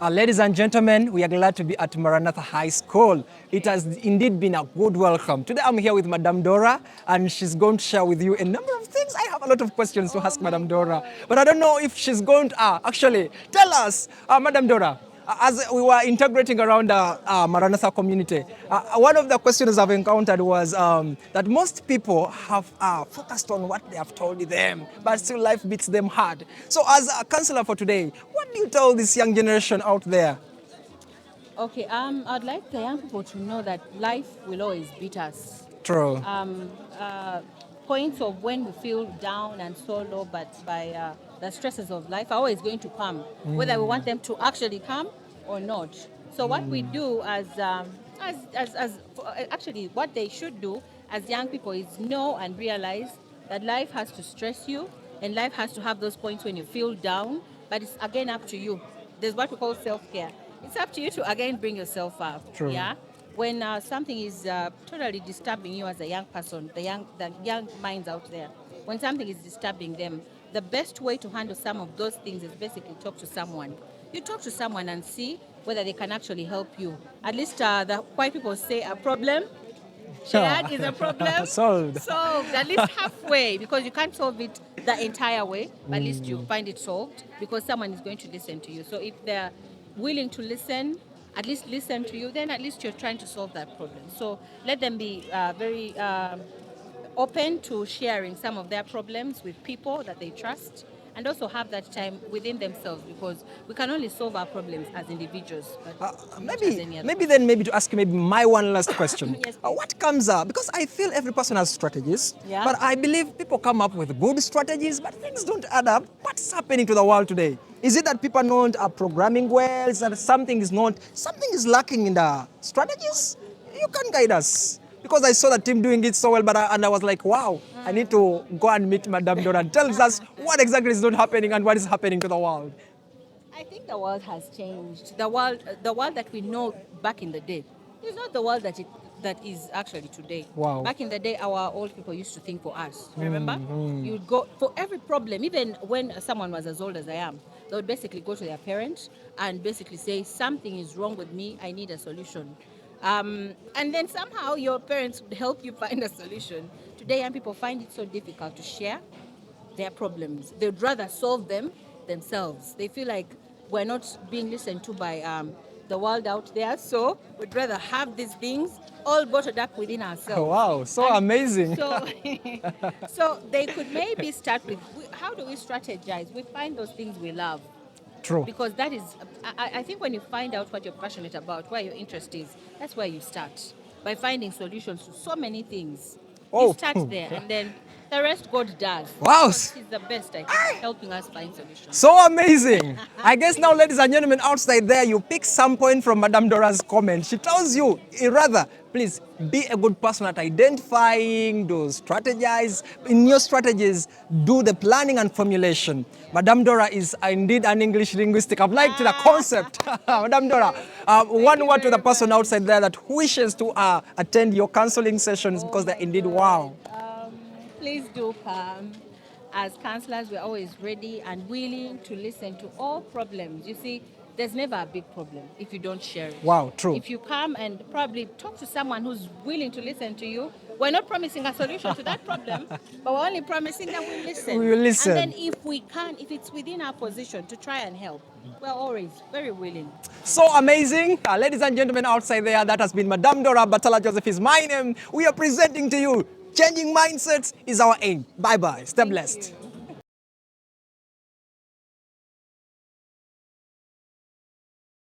Ladies and gentlemen, we are glad to be at Maranatha High School. It has indeed been a good welcome. Today I'm here with Madam Dora, and she's going to share with you a number of things. I have a lot of questions to ask Madam Dora, but I don't know if she's going to actually tell us, Madam Dora. As we were integrating around the Maranatha community, one of the questions I've encountered was that most people have focused on what they have told them, but still life beats them hard. So as a counselor for today, what do you tell this young generation out there? Okay, I'd like the young people to know that life will always beat us. True. Points of when we feel down and so low, but by the stresses of life are always going to come, whether we want them to actually come or not. So what we do actually what they should do as young people is know and realize that life has to stress you and life has to have those points when you feel down, but it's again up to you. There's what we call self-care. It's up to you to again bring yourself up. True. Yeah. When something is totally disturbing you as a young person, the young minds out there, when something is disturbing them, the best way to handle some of those things is basically talk to someone. You talk to someone and see whether they can actually help you. At least the white people say a problem shared is a problem Solved. solved, at least halfway, because you can't solve it the entire way, but at least you find it solved because someone is going to listen to you. So if they're willing to listen, at least listen to you, then at least you're trying to solve that problem. So let them be very open to sharing some of their problems with people that they trust, and also have that time within themselves, because we can only solve our problems as individuals. But not as any other Maybe to ask you maybe my one last question. Yes, please. What comes up? Because I feel every person has strategies, Yeah. but I believe people come up with good strategies, but things don't add up. What's happening to the world today? Is it that people not are programming well? Is that something is lacking in the strategies? You can guide us. Because I saw the team doing it so well, and I was like, wow, I need to go and meet Madame Dora and tells us what exactly is not happening and what is happening to the world. I think the world has changed. The world that we know back in the day is not the world that is actually today. Wow. Back in the day, our old people used to think for us. Remember, you would go for every problem, even when someone was as old as I am. They would basically go to their parents and basically say, something is wrong with me. I need a solution. And then somehow your parents would help you find a solution. Today, young people find it so difficult to share their problems. They'd rather solve them themselves. They feel like we're not being listened to by the world out there, so we'd rather have these things all bottled up within ourselves. Wow, so amazing. So, so they could maybe start with, how do we strategize? We find those things we love. True. Because that is, I think when you find out what you're passionate about, where your interest is, that's where you start. By finding solutions to so many things. Oh. You start there, and then the rest God does. Wow. Because He's the best, I think, helping us find solutions. So amazing. I guess now, ladies and gentlemen, outside there, you pick some point from Madame Dora's comment. She tells you, rather, please be a good person at identifying, those strategize. In your strategies, do the planning and formulation. Madame Dora is indeed an English linguistic. I've liked the concept. Madame Dora, one word to the person outside there that wishes to attend your counseling sessions, because they're indeed wow. Please do come. As counselors, we're always ready and willing to listen to all problems. You see, there's never a big problem if you don't share it. Wow, true. If you come and probably talk to someone who's willing to listen to you, we're not promising a solution to that problem, but we're only promising that we'll listen. We will listen. And then if we can, if it's within our position to try and help, we're always very willing. So amazing. Ladies and gentlemen outside there, that has been Madame Dora. Bataala Joseph is my name. We are presenting to you. Changing mindsets is our aim. Bye-bye. Stay blessed.